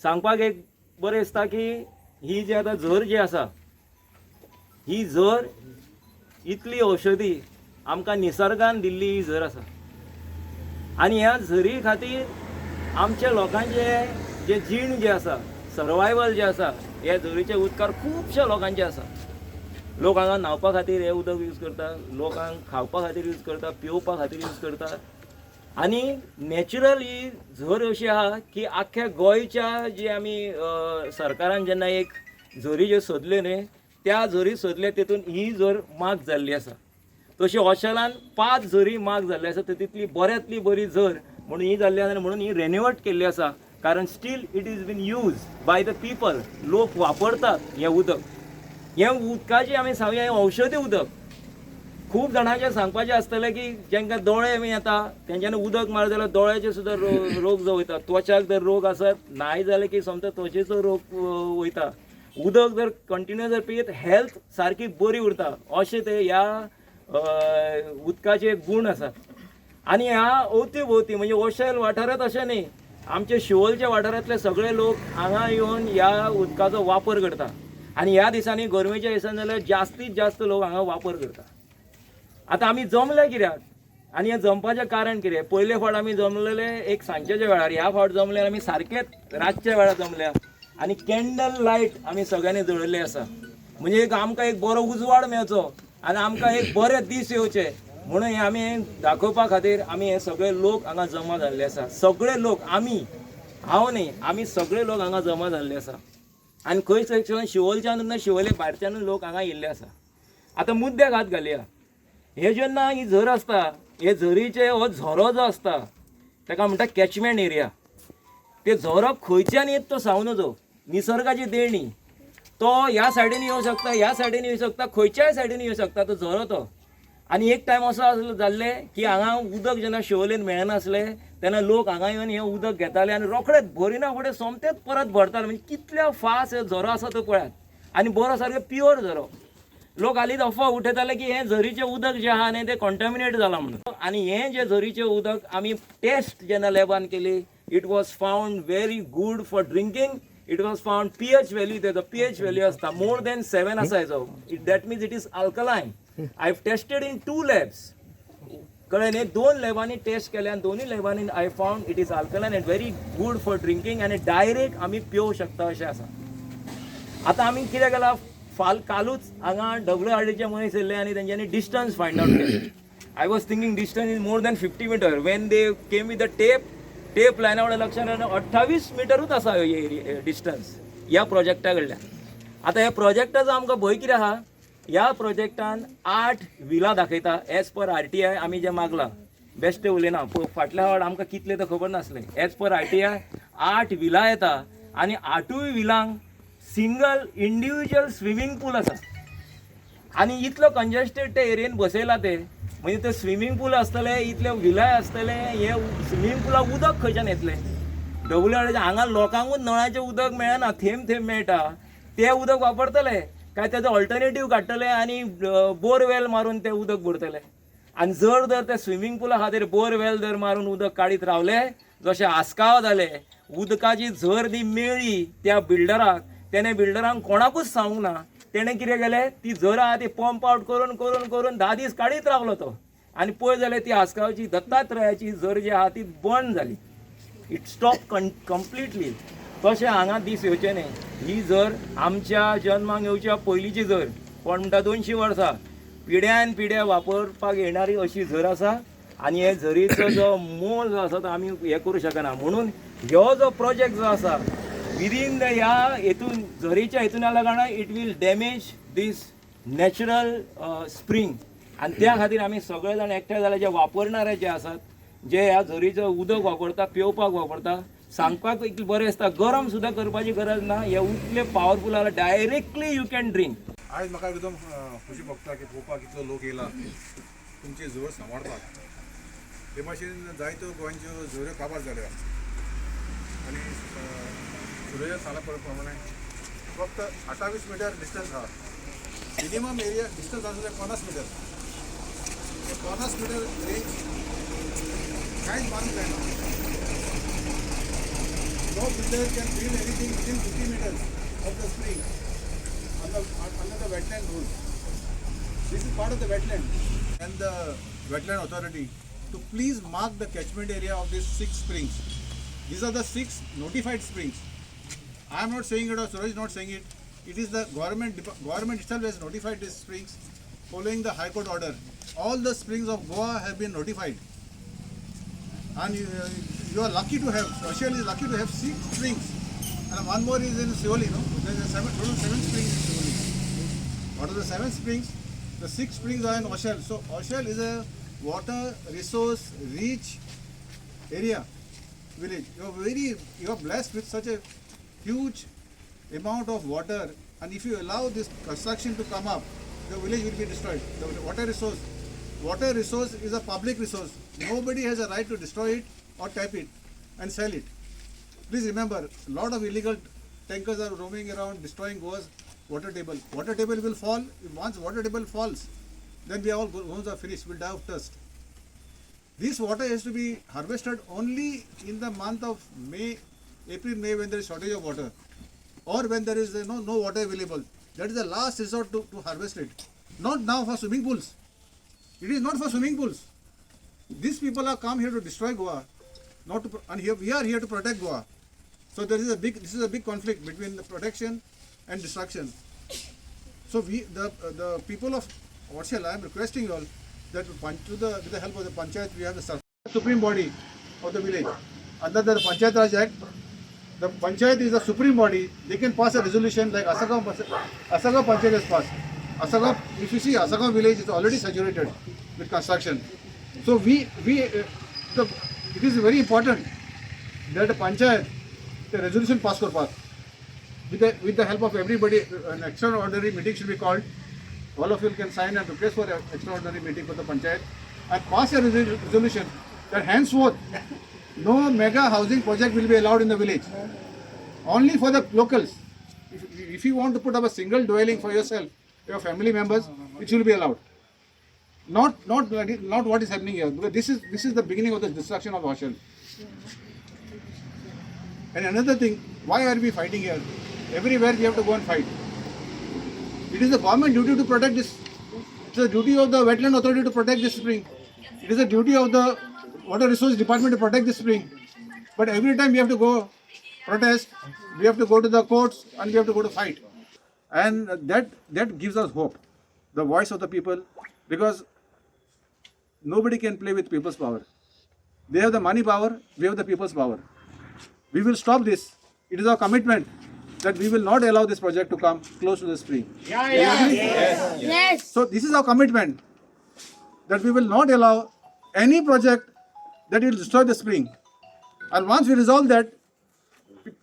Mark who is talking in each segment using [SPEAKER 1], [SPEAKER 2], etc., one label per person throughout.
[SPEAKER 1] सांगपाक एक बरें दिसता की ही जी आतां झर जी आसा ही झर इतली औषधी आमकां निसर्गान दिल्ली ही झर आसा आनी ह्या झरी खातीर आमच्या लोकांचे जे जीण जे आसा सर्वायवल जे आसा ह्या झरीच्या उदकार खुबशा लोकांचे आसा. लोक हांगा न्हांवपा खातीर हे उदक यूज करता, लोकांक खावपा खातीर यूज करता, पिवपा खातीर यूज करता आनी नॅचरल ही झर अशी आहा की आख्ख्या गोंयच्या जी आमी सरकारान जेन्ना एक झरी ज्यो सोदल्यो न्ही त्या झरी सोदले तितून ही झर मार्क जाल्ली आसा. तशी ऑशेलान 5 झरी मार्क जाल्ली आसा तितली बऱ्यांतली बरी झर म्हणून ही जाल्ली आसा म्हणून ही रेन्युवेट केल्ली आसा कारण still it is been use by the people. लोक वापरतात हें उदक. हें उदकाची आमी सांगया हें औषधी उदक. खूब जाणांचें सांगपाचें आसतलें की जेंकां दोळे बी येता तेंच्यांनी उदक मारलें जाल्यार दोळ्याचे सुद्दां रोग जो वयता. त्वचाक जर रोग आसत नाय जालें की समजा त्वचेचो रोग वयता. उदक जर कंटिन्यू जर पियत हेल्थ सारकी बरी उरता अशें ते ह्या उदकाचे गूण आसात. आनी ह्या अवती भोवती म्हणजे ओशेल वाठारांत अशें न्ही आमचे शिवोलच्या वाठारांतले सगळे लोक हांगा येवन ह्या उदकाचो वापर करता आनी ह्या दिसांनी गरमेच्या दिसांनी जाल्यार जास्तीत जास्त लोक हांगा वापर करता. आतां आमी जमले कित्याक आनी हें जमपाचें कारण कितें. पयले फावट आमी जमलेले एक सांजेच्या वेळार. ह्या फावट जमले आमी सारकेच रातच्या वेळार जमल्या आनी कॅन्डल लायट आमी सगळ्यांनी जळयल्ले आसा म्हणजे एक आमकां एक बरो उजवाड मेळचो आनी आमकां एक बरे दीस येवचे म्हणून हे आमी दाखोवपा खातीर आमी हे सगळे लोक हांगा जमा जाल्ले आसा. सगळे लोक आमी हांव न्ही आमी सगळे लोक हांगा जमा जाल्ले आसा आनी खंय थंय शिवोलच्यान ना शिवोले भायरच्यान लोक हांगा येयल्ले आसा. आतां मुद्द्याक हात घालया. हे जेन्ना ही झर आसता हे झरीचे हो झरो जो आसता ताका म्हणटा कॅचमेंट एरिया. ते झरो खंयच्यान येत तो सांगू नजो. निसर्गाची देणी तो ह्या सायडीन येवं शकता ह्या सायडीन येवं शकता खंयच्याय सायडीन येवं शकता तो झरो तो. आनी एक टायम असो जाल्ले की हांगा उदक जेन्ना शिवोलेन मेळनासले तेन्ना लोक हांगा येवन हें उदक घेताले आनी रोखडेच भरिना फुडें सोमतेच परत भरताले. म्हणजे कितल्या फास्ट हो झरो आसा तो पळयात आनी बरो सारको प्युअर झरो. लोक हालींच अफवा उठयताले की हें झरीचें उदक जें आहा न्ही तें कॉन्टॅमिनेट जालां म्हणून. आनी हें जें झरीचें उदक आमी टेस्ट जेन्ना लॅबान केली it was found very good for drinking. It was found pH value तेजो पीएच व्हॅल्यू आसता मोर दॅन 7 आसा हेजो. That means it is alkaline. I have tested in 2 labs. कळ्ळें न्ही 2 लॅबांनी टेस्ट केले आनी दोनूय लॅबांनी I found it is alkaline and very good for drinking आनी डायरेक्ट आमी पिवूंक शकता अशें आसा. आतां आमी कितें केलां कालूच हांगा WRDचे मनीस येयल्ले आनी तेंच्यांनी डिस्टन्स फायंड आउट केले. I was thinking distance is more than 50 metre. When they came with the tape लायना वडे लक्षात येना 28 मिटरूच आसा डिस्टन्स ह्या प्रोजेक्टा कडल्यान. आतां ह्या प्रोजेक्टाचो आमकां भंय कितें आहा ह्या प्रोजेक्टान 8 विला दाखयता एज पर RTI आमी जें मागलां. बेश्टे उलयना फाटल्या फावट आमकां कितले तें खबर नासलें. एज पर RTI 8 विला येता आनी 8य विलांक सिंगल इंडिविज्युअल स्विमींग पूल आसा आनी इतलो कंजेस्टेड ते एरियेन बसयला ते म्हणजे ते स्विमींग पूल आसतले इतले विलाय आसतले. हे स्विमींग पुलाक उदक खंयच्यान येतलें. WRD हांगा लोकांकूच नळाचें उदक मेळना थेंब थेंब मेळटा ते उदक वापरतले काय तेजो ऑल्टरनेटीव काडटले आनी बोरवेल मारून ते उदक भरतले. आनी जर ते स्विमींग पुला खातीर बोरवेल जर मारून उदक काडीत रावले जशें आस्काव जाले उदकाची झर दी मेळ्ळी त्या बिल्डराक तेणे बिल्डरांक कोणाकूच सांगूंक ना. तेणें कितें केलें ती झर आहा ती पंप आउट करून करून करून 10 दीस काडीत रावलो तो आनी पळय जाल्यार ती आस्कावची दत्तात्रयाची झर जी आहा ती बंद जाली. It stop completely. तशें हांगा दीस येवचे न्ही. ही जर आमच्या जल्माक येवच्या पयलींची जर कोण म्हणटा 200 वर्सां पिढ्यान पिढ्या वापरपाक येणारी अशी झर आसा. आनी हे झरीचो जो मोल जो आसा तो आमी हे करूं शकना. म्हणून ह्यो जो प्रोजेक्ट जो आसा विदीन द ह्या हेतून झरीच्या हेतून आल्या कारणान it will damage this natural spring. आनी त्या खातीर आमी सगळे जाण एकठांय जाल्यार जे वापरणारे जे आसात जे ह्या झरीचो उदक वापरता पेवपाक वापरता सांगपाक इतलें बरें दिसता. गरम सुद्दां करपाची गरज ना. हे इतले पावरफूल आसा डायरेक्टली यू कॅन ड्रिंक.
[SPEAKER 2] आज म्हाका एकदम खुशी भोगता की पळोवपाक इतलो लोक येयला तुमची झर सांबाळपाक. हे भाशेन जायत्यो गोंयच्यो झऱ्यो काबार जाल्यो आनी सुरया सांगल्या प्रमाणे फक्त 28 मिटर डिस्टन्स आहा. मिनिमम एरिया डिस्टन्स आसा 50 मिटर. हे 50 मिटर रेंज कांयच बांदूंक जायना. No builder can build anything within 50 meters of the spring under the wetland rule. This is part of the wetland and the wetland authority to please mark the catchment area of these 6 springs. These are the 6 notified springs. I am not saying it or Suraj is not saying it. It is the government itself has notified these springs following the High Court order. All the springs of Goa have been notified. And you are lucky to have, Australia is lucky to have 6 springs. And one more is in Sioli, no? There are total 7 springs in Sioli. Out of the 7 springs, the 6 springs are in Australia. So Australia is a water resource rich area, village. You are blessed with such a huge amount of water, and if you allow this construction to come up, the village will be destroyed. The water resource is a public resource. Nobody has a right to destroy it or tap it and sell it. Please remember, a lot of illegal tankers are roaming around destroying Goa's water table. Water table will fall. Once water table falls, then we all Goans are finished. We'll die of thirst. This water has to be harvested only in the month of April, May, when there is shortage of water, or when there is no water available. That is the last resort to harvest it. Not now for swimming pools. It is not for swimming pools. These people have come here to destroy Goa, and here we are here to protect Goa. So this is a big conflict between the protection and destruction. So the people of Orchel, I am requesting you all that with the help of the Panchayat, we have the supreme body of the village. Under the Panchayat Raj Act, the Panchayat is the supreme body. They can pass a resolution like Asagaon Panchayat has passed. Asagaon, if you see, Asagaon village is already saturated with construction. So it is very important that the Panchayat, the resolution pass korpak. With the help of everybody, an extraordinary meeting should be called. All of you can sign and request for an extraordinary meeting for the Panchayat and pass a resolution that henceforth no mega housing project will be allowed in the village. Only for the locals. If you want to put up a single dwelling for yourself, your family members, it will be allowed. Not what is happening here. Because this is the beginning of the destruction of Aushel. And another thing, why are we fighting here? Everywhere we have to go and fight. It is the government duty to protect this. It is the duty of the wetland authority to protect this spring. It is the duty of the water resource department to protect this spring. But every time we have to go protest, we have to go to the courts, and we have to go to fight. And that gives us hope, the voice of the people, because nobody can play with people's power. They have the money power, we have the people's power. We will stop this. It is our commitment that we will not allow this project to come close to the spring. Yes. So this is our commitment, that we will not allow any project that will destroy the spring. And once we resolve that,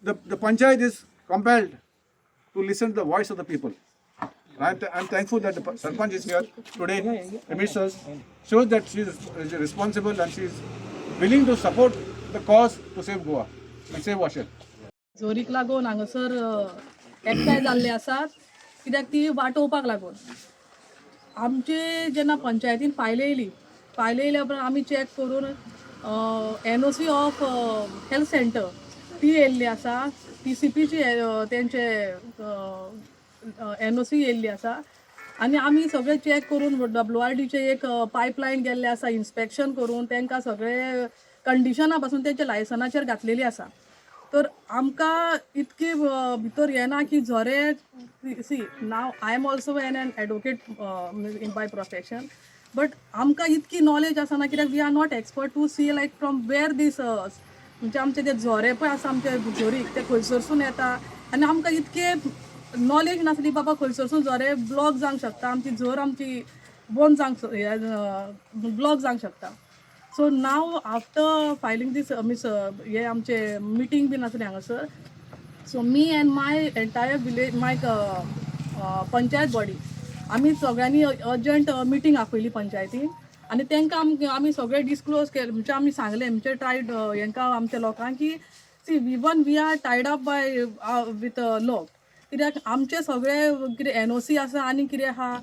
[SPEAKER 2] the Panchayat is compelled to listen to the voice of the people. I'm thankful that the Sarpanch is here today amidst us, shows that she is responsible and she is willing to support the cause to save Goa and save Aushel.
[SPEAKER 3] झोरीक लागून हांगासर एकठांय जाल्ले आसात कित्याक ती वाटोवपाक लागून आमचे जेन्ना पंचायतीन फायल येयल्या उपरांत आमी चॅक करून NOC ऑफ हेल्थ सेंटर ती येयल्ली आसा, TCPची तेंचे NOC येयल्ली आसा आनी आमी सगळे चॅक करून WRDचे एक पायपलायन गेल्ले आसा इन्स्पेक्शन करून तांकां सगळे कंडिशना पासून तेंच्या लायसनाचेर घातलेली आसा. तर आमकां इतके भितर येना की झरे सी नाव I am also an advocate in by profession, but आमकां इतकी नॉलेज आसना कित्याक we are not expert to see like from वेर दीस म्हणजे आमचे जे झरे पळय आसा आमचे झरीक ते खंयसरसून येता आनी आमकां इतके नॉलेज नासली बाबा खंयसरसून झरे ब्लॉक जावंक शकता, आमची झर आमची बंद जावंक ब्लॉक जावंक शकता. सो नाव आफ्टर फायलिंग दीस मीन्स हे आमचे मिटींग बीन आसले हांगासर, so me and my entire village my panchayat body आमी सगळ्यांनी अर्जंट मिटींग आपयली पंचायतीन आनी तांकां आमी सगळे डिस्क्लोज केले. म्हणजे आमी सांगलें म्हणजे ट्रायड हांकां आमच्या लोकांक की see even we are tied up by with law, कित्याक आमचे सगळे कितें NOC आसा आनी कितें आहा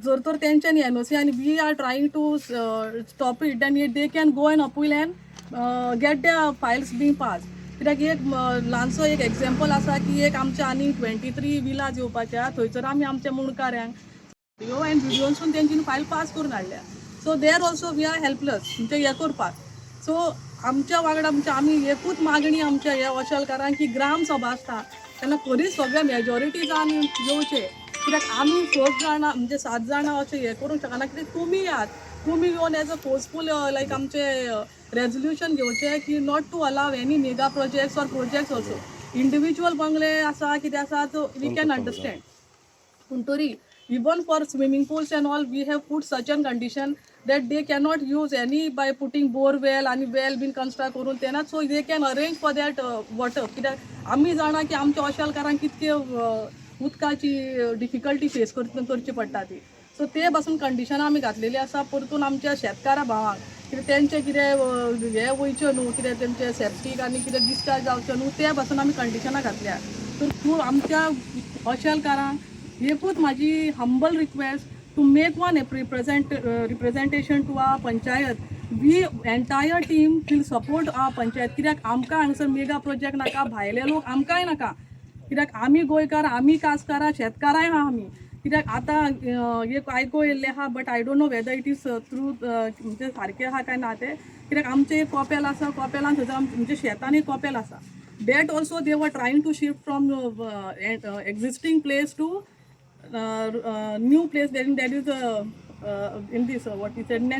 [SPEAKER 3] जर तर तेंच्यांनी NOC आनी we are trying to stop it and they can go an appeal and get the files been pass. कित्याक एक ल्हानसो एक एग्जाम्पल आसा की एक आमच्या आनी 23 विलाज येवपाच्या थंयसर आमी आमच्या मुणकाऱ्यांक व्हिडिओ एंड व्हिडिओसून तेंच्यांनी फायल पास करून हाडल्या. So there also we are helpless म्हणजे हे करपाक. सो आमच्या वांगडा आमी एकूच मागणी आमच्या ह्या वॉशलकारांक की ग्राम सभा आसता तेन्ना खरीच सगळे मेजॉरिटी जावन येवचे, कित्याक आमी 6 जाणां म्हणजे 7 जाणां अशें हे करूंक शकना. कित्याक तुमी यात, तुमी येवन एज अ फोर्सफूल लायक आमचे रेजोल्युशन घेवचे की not to allow any mega projects or projects also. Individual बंगले आसा कितें आसा तो वी कॅन अंडरस्टँड, पूण तरी even for swimming pools and all we have put such an condition that they cannot use any by putting bore well and well been construct करून तेना, so they can arrange for that water. कित्याक आमी जाणा की आमच्या ऑशलकारांक कितके उदकाची difficulty face करची पडटा ती. सो ते पासून कंडिशनां आमी घातलेली आसा. परतून आमच्या शेतकारा भावांक कितें तेंचे कितें हे वयचे न्हू, कितें तेंचे सेप्टीक आनी कितें डिस्चार्ज जावचे न्हू, ते पासून आमी कंडिशनां घातल्या. तर तूं आमच्या ऑशलकारांक एकूच माझी humble request to make one representation to our panchayat. We entire team will support our panchayat, कित्याक आमकां हांगसर मेगा प्रोजेक्ट नाका, भायले लोक आमकांय नाका, कित्याक आमी गोंयकार, आमी कास्तकारां, शेतकाराय आहा आमी. कित्याक आतां एक आयको येयल्लें आहा but I don't know whether it is true म्हणजे सारकें आहा काय ना तें. कित्याक आमचें एक कॉपेल आसा, कॉपेलान थंयसर म्हणजे शेतान एक कॉपेल आसा. Date also they were trying to shift from existing place to new place that is in this what is said next